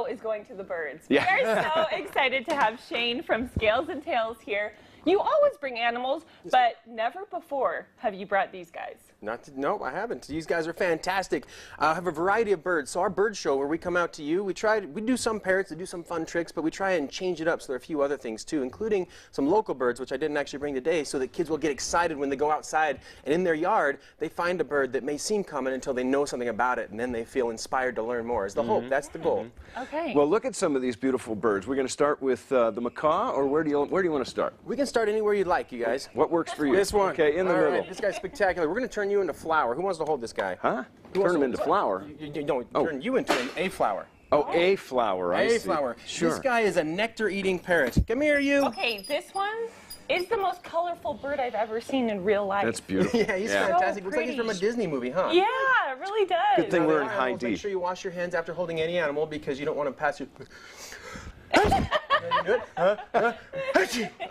is going to the birds. Yeah. We are so excited to have Shane from Scales and Tails here. You always bring animals, but never before have you brought these guys. No, I haven't. These guys are fantastic. I have a variety of birds. So our bird show, where we come out to you, we do some parrots, we do some fun tricks, but we try and change it up. So there are a few other things too, including some local birds, which I didn't actually bring today, so that kids will get excited when they go outside and in their yard they find a bird that may seem common until they know something about it, and then they feel inspired to learn more. Is the hope? That's the goal. Okay. Well, look at some of these beautiful birds. We're going to start with the macaw, or where do you want to start? We can start anywhere you'd like, you guys. What works for you? This one. Okay, in the All middle. right, this guy's spectacular. We're going to turn you into flower. Who wants to hold this guy? Huh? Who wants Turn to him into hold- flower. Turn you into a flower. Oh, a flower. I A see. flower. Sure. This guy is a nectar-eating parrot. Come here, you. Okay, this one is the most colorful bird I've ever seen in real life. That's beautiful. Yeah, he's fantastic. So Looks like he's from a pretty. Disney movie, huh? Yeah, it really does. Good thing Now, we're the in high animals, D. Make sure you wash your hands after holding any animal because you don't want to pass your... Good?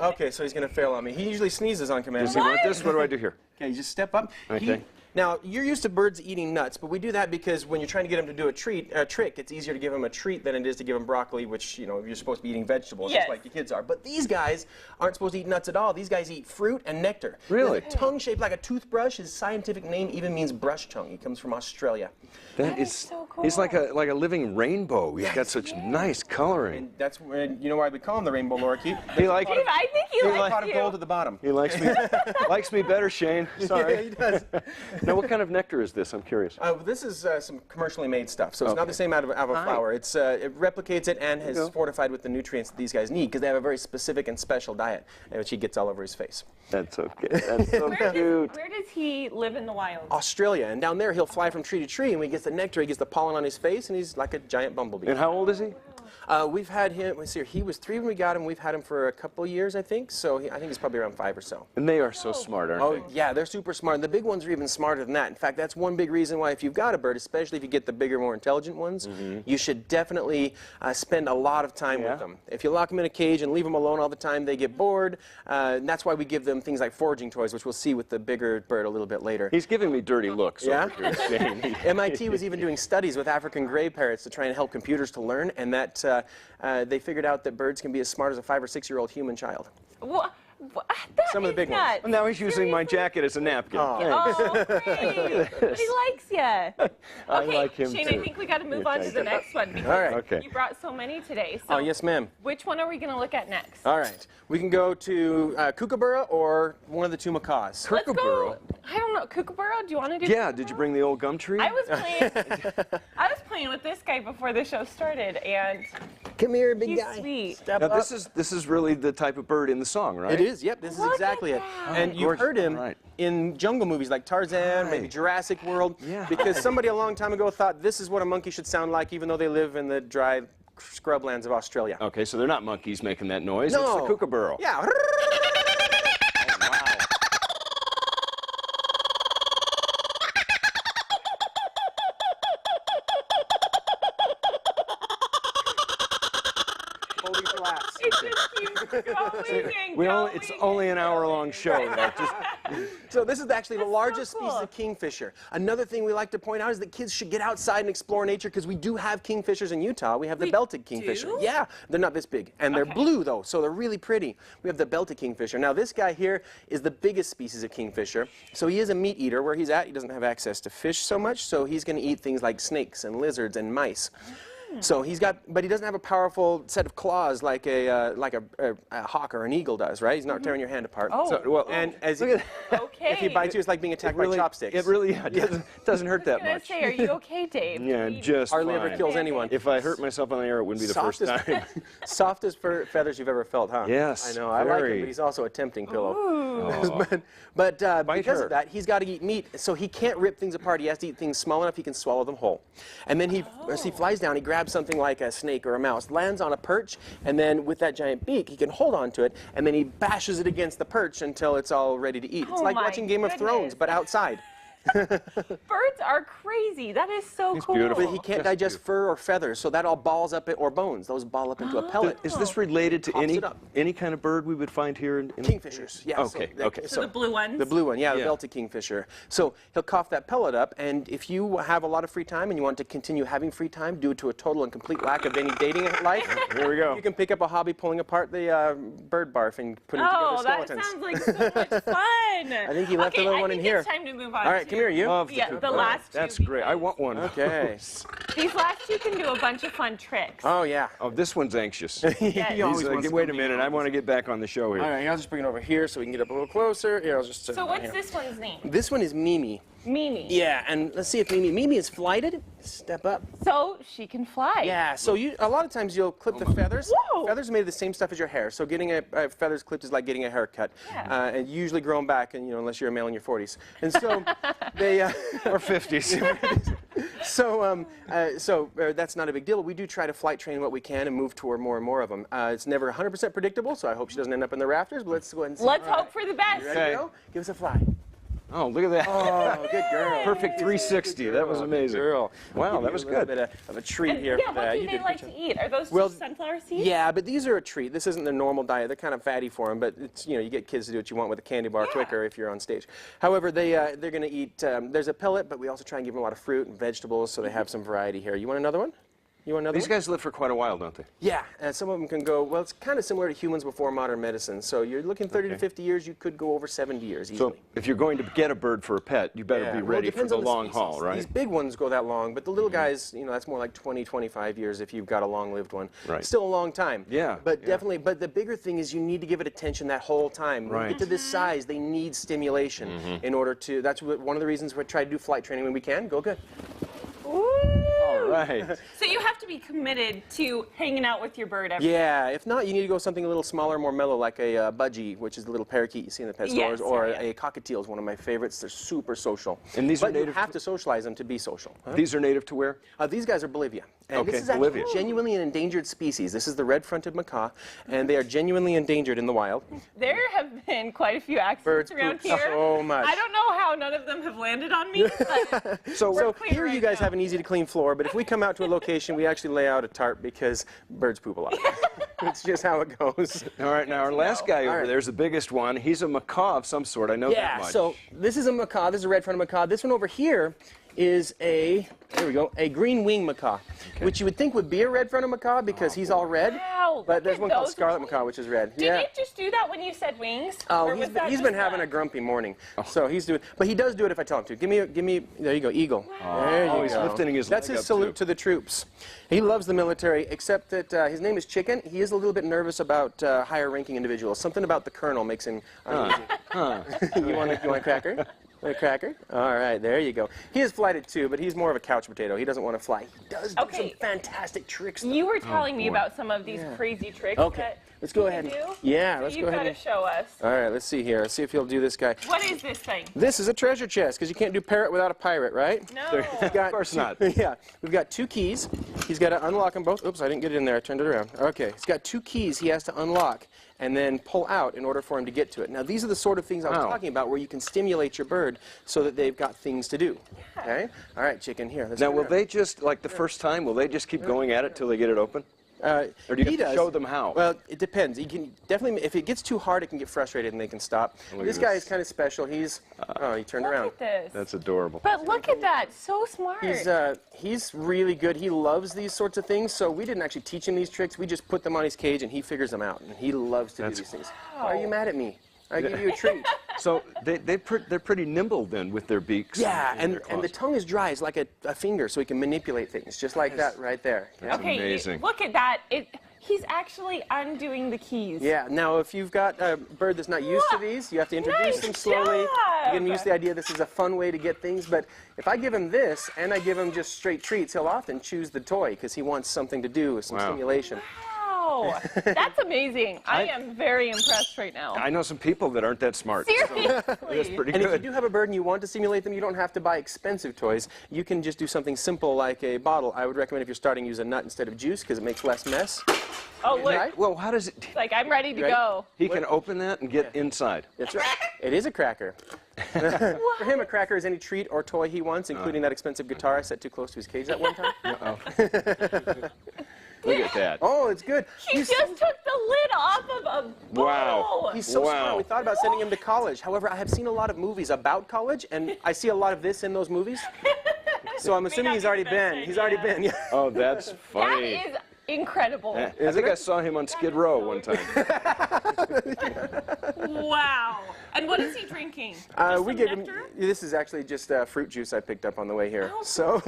Okay, so he's going to fail on me. He usually sneezes on command. Does he want this? What do I do here? Okay, you just step up. Okay. Now, you're used to birds eating nuts, but we do that because when you're trying to get them to do a trick, it's easier to give them a treat than it is to give them broccoli, which, you know, you're supposed to be eating vegetables, Yes. just like the kids are. But these guys aren't supposed to eat nuts at all. These guys eat fruit and nectar. Really? His tongue shaped like a toothbrush. His scientific name even means brush tongue. He comes from Australia. That is so He's cool. like a living rainbow. He's got such nice coloring. And that's where, you know why we call him the rainbow lorikeet? He like Dave, I think he Pot likes of you. gold at the bottom. he likes me better, Shane. Sorry. Yeah, he does. Now, what kind of nectar is this? I'm curious. This is some commercially made stuff, so it's not the same out of a flower. It's it replicates it and has fortified with the nutrients that these guys need because they have a very specific and special diet, which he gets all over his face. That's okay. That's so cute. Where does he live in the wild? Australia, and down there he'll fly from tree to tree, and when he gets the nectar, he gets the pollen on his face, and he's like a giant bumblebee. And how old is he? We've had him. Let's see, he was 3 when we got him. We've had him for a couple of years, I think. So I think he's probably around 5 or so. And they are so smart, aren't Oh, they? yeah, they're super smart. And the big ones are even smarter than that. In fact, that's one big reason why if you've got a bird, especially if you get the bigger, more intelligent ones, you should definitely spend a lot of time with them. If you lock them in a cage and leave them alone all the time, they get bored. And that's why we give them things like foraging toys, which we'll see with the bigger bird a little bit later. He's giving me dirty looks. Yeah? Over here, Shane. MIT was even doing studies with African gray parrots to try and help computers to learn, and that they figured out that birds can be as smart as a 5 or 6-year-old human child. What? Some of the big ones. Well, now he's using my jacket as a napkin. Oh, great. But he likes you. Okay, I like him Shane, too. I think we got to move on to the next one because All right. Okay. you brought so many today. So Oh, yes, ma'am. which one are we going to look at next? All right. We can go to Kookaburra or one of the 2 macaws. Let's go. Kookaburra. I don't know. Kookaburra? Do you want to do Yeah, Kookaburra? did you bring the old gum tree? I was playing with this guy before the show started, and Come here, big he's guy. sweet. Step Now, up. this is really the type of bird in the song, right? It is, yep, this is Look exactly at it. that. And you've Gorgeous. heard him Right. in jungle movies like Tarzan, maybe Right. Jurassic World, Yeah. because somebody a long time ago thought this is what a monkey should sound like, even though they live in the dry scrublands of Australia. Okay, so they're not monkeys making that noise. No. It's the kookaburra. Yeah. Holding for laughs. It just keeps going and It's going. only an hour-long show. Now. Just, So this is actually the That's so largest cool. species of kingfisher. Another thing we like to point out is that kids should get outside and explore nature because we do have kingfishers in Utah. We have the belted kingfisher. do? Yeah, they're not this big. And they're Okay. blue though, so they're really pretty. We have the belted kingfisher. Now this guy here is the biggest species of kingfisher. So he is a meat eater. Where he's at, he doesn't have access to fish so much, so he's going to eat things like snakes and lizards and mice. So but he doesn't have a powerful set of claws like a hawk or an eagle does, right? He's not tearing your hand apart. Oh. so, well, And as look at Okay. if he bites you, it's like being attacked by chopsticks. It really doesn't hurt that I was gonna much. say, are you okay, Dave? Yeah, You- just Hardly ever fine. kills anyone. If I hurt myself on the air, it wouldn't be the first time. Softest feathers you've ever felt, huh? Yes, I know. I like him, very. but he's also a tempting pillow. Oh. But because her. of that, he's got to eat meat, so he can't rip things apart. He has to eat things small enough he can swallow them whole. And then as he flies down, he grabs something like a snake or a mouse, lands on a perch, and then with that giant beak, he can hold on to it, and then he bashes it against the perch until it's all ready to eat. It's Oh like my watching Game of goodness. Thrones, but outside. Birds are crazy. That is so cool. beautiful. But he can't digest fur or feathers, so that all balls up, or bones. Those ball up into a pellet. Is this related to Pops it up. any kind of bird we would find here in Kingfishers, yeah. Okay, okay. So the blue ones? The blue one, yeah, the Yeah. belted kingfisher. So he'll cough that pellet up, and if you have a lot of free time and you want to continue having free time due to a total and complete lack of any dating life, Here we go. you can pick up a hobby pulling apart the bird barf and putting Oh, together that skeletons. sounds like so much fun. I think you left a little one in here. It's time to move on. All right, come here, you. Love Yeah, to- the last two. That's great. I want one. Okay. These last two can do a bunch of fun tricks. Oh, yeah. Oh, this one's anxious. Yes. He always He's like, wants to wait a come minute, I want to get back on the show here. All right, I'll just bring it over here so we can get up a little closer. Here, I'll just. So what's this one's name? This one is Mimi. Mimi. Yeah, and let's see if Mimi is flighted. Step up. So she can fly. Yeah, so a lot of times you'll clip the feathers. Whoa. Feathers are made of the same stuff as your hair, so getting a feathers clipped is like getting a haircut. Yeah. And you usually grow them back, and unless you're a male in your 40s. And so they. Or 50s. So that's not a big deal. We do try to flight train what we can and move toward more and more of them. It's never 100% predictable, so I hope she doesn't end up in the rafters. But let's go ahead and see. Let's All right. hope for the best. Ready to go? Give us a fly. Oh, look at that. Oh, good girl. Perfect 360. That was amazing. Girl. Wow, that was A little good. bit of a treat And, here yeah, for what that. do You they did a like good to job. eat? Are those Well, just sunflower seeds? Yeah, but these are a treat. This isn't their normal diet. They're kind of fatty for them, but it's, you get kids to do what you want with a candy bar quicker if you're on stage. However, they're going to eat, there's a pellet, but we also try and give them a lot of fruit and vegetables so they have some variety here. You want another one? You want another These one? guys live for quite a while, don't they? Yeah, and some of them can go, well, it's kind of similar to humans before modern medicine. So you're looking 30 to 50 years, you could go over 70 years easily. So if you're going to get a bird for a pet, you better be Well, it ready for depends the on long species. haul, right? These big ones go that long, but the little guys, that's more like 20, 25 years if you've got a long-lived one. Right. Still a long time. Yeah, But yeah. definitely, but the bigger thing is you need to give it attention that whole time. When you Right. get to this size, they need stimulation in order to, that's one of the reasons we try to do flight training when we can. Go good. Ooh. All right. So you have to be committed to hanging out with your bird every Yeah, if not, you need to go something a little smaller, more mellow, like a budgie, which is the little parakeet you see in the pet Yes, stores, or yeah. a cockatiel is one of my favorites. They're super social. And these are but you native have to socialize them to be social. Huh? These are native to where? These guys are Bolivia. And Okay, this is actually Bolivia. genuinely an endangered species. This is the red-fronted macaw, and they are genuinely endangered in the wild. There have been quite a few accidents Birds around poop here. so much. I don't know how none of them have landed on me, but So clean here you right guys now. have an easy-to-clean floor, but if we come out to a location, we actually lay out a tarp because birds poop a lot. It's just how it goes. All right, now our to last know. guy over right. there is the biggest one. He's a macaw of some sort. I know that Yeah, much. so this is a macaw. This is a red-fronted macaw. This one over here is a green wing macaw, which you would think would be a red-fronted macaw because he's all red. Wow, But look there's at one called those scarlet wings. macaw, which is red. did yeah. it just do that when you said wings? Oh, Or was that he's just been having a grumpy morning, so he's doing. But he does do it if I tell him to. Give me. There you go, eagle. There you Oh, he's go. lifting his That's leg his up, salute too. to the troops. He loves the military, except that his name is Chicken. He is a little bit nervous about higher-ranking individuals. Something about the colonel makes him uneasy. you want a cracker? Want a cracker? All right, there you go. He is flighted too, but he's more of a couch potato. He doesn't want to fly. He does do Okay. some fantastic tricks. though. You were telling me boy. about some of these crazy tricks Okay, that let's go you ahead. do. Yeah, So let's you've go ahead. got to and- show us. All right, let's see here. Let's see if he'll do this guy. What is this thing? This is a treasure chest because you can't do parrot without a pirate, right? No. We've got Of course two- not. Yeah, we've got two keys. He's got to unlock them both. Oops, I didn't get it in there. I turned it around. Okay, he's got two keys he has to unlock and then pull out in order for him to get to it. Now, these are the sort of things I was Wow. talking about where you can stimulate your bird so that they've got things to do. Okay? All right, Chicken, here. Let's Now, turn will around. they just, like the first time, will they just keep going at it till they get it open? Or do you He have to does. show them how? Well, it depends. You can definitely, if it gets too hard, it can get frustrated and they can stop. Look This at guy this. is kind of special. He's, oh, he turned Look around. at this. That's adorable. But look at that. So smart. He's really good. He loves these sorts of things. So we didn't actually teach him these tricks. We just put them on his cage and he figures them out. And he loves to do these things. Why are you mad at me? I give you a treat. So they're pretty nimble then with their beaks. Yeah, and and their the claws. tongue is dry. It's like a finger, so he can manipulate things, just like that right there. Yeah. okay, amazing. look at that. He's actually undoing the keys. Yeah, now if you've got a bird that's not used to these, you have to introduce Nice them slowly. job. Get him used to the idea this is a fun way to get things. But if I give him this and I give him just straight treats, he'll often choose the toy because he wants something to do with some Wow. stimulation. Wow. That's amazing. I am very impressed right now. I know some people that aren't that smart. Seriously. That's pretty And if you good. do have a bird and you want to stimulate them, you don't have to buy expensive toys. You can just do something simple like a bottle. I would recommend if you're starting, use a nut instead of juice because it makes less mess. Oh, look. Right? Well, how does it? Like, I'm ready to Ready? go. He can open that and get inside. That's right. It is a cracker. For him, a cracker is any treat or toy he wants, including that expensive guitar I set too close to his cage that one time. Uh-oh. Look at that. Oh, it's good. He just took the lid off of a bowl. Wow. He's so Wow. smart. We thought about sending him to college. However, I have seen a lot of movies about college, and I see a lot of this in those movies. So I'm assuming he's already been. He's already been. Yeah. Oh, that's funny. That is incredible. I think I saw him on Skid Row one time. Wow. And what is he drinking? We gave him. This is actually just fruit juice I picked up on the way here. Oh, So.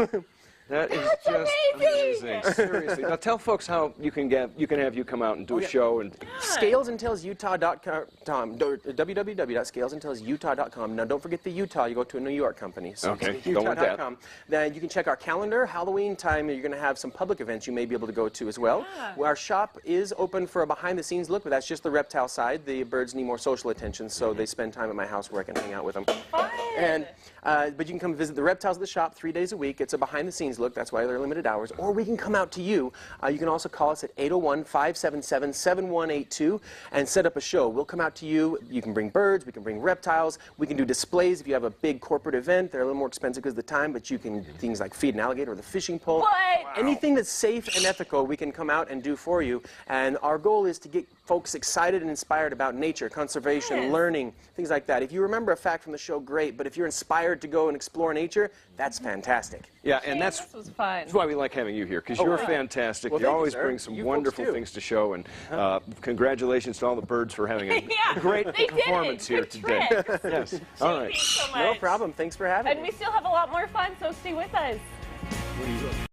That is That's just amazing. Seriously. Now tell folks how you can have you come out and do a show and Scalesandtailsutah.com, www.scalesandtailsutah.com. Now don't forget the Utah. You go to a New York company. So Okay, it's don't want that. utah.com. Then you can check our calendar. Halloween time, you're going to have some public events you may be able to go to as well. Yeah. Our shop is open for a behind-the-scenes look, but that's just the reptile side. The birds need more social attention, so they spend time at my house where I can hang out with them. Fun. And but you can come visit the reptiles at the shop 3 days a week. It's a behind-the-scenes look. That's why they're limited hours. Or we can come out to you. You can also call us at 801-577-7182 and set up a show. We'll come out to you. You can bring birds. We can bring reptiles. We can do displays if you have a big corporate event. They're a little more expensive because of the time, but you can things like feed an alligator or the fishing pole. What? Anything that's safe and ethical, we can come out and do for you. And our goal is to get folks excited and inspired about nature, conservation, Yes. learning, things like that. If you remember a fact from the show, great. But if you're inspired to go and explore nature, that's fantastic. yeah, and This was fun. that's why we like having you here, because you're yeah. fantastic. Well, you thank you, always sir. bring some You folks wonderful too. things to show, and congratulations to all the birds for having a Yeah, great they did it. performance here Good today. tricks. Yes. All right. Thanks so much. No problem. Thanks for having And me. we still have a lot more fun, so stay with us.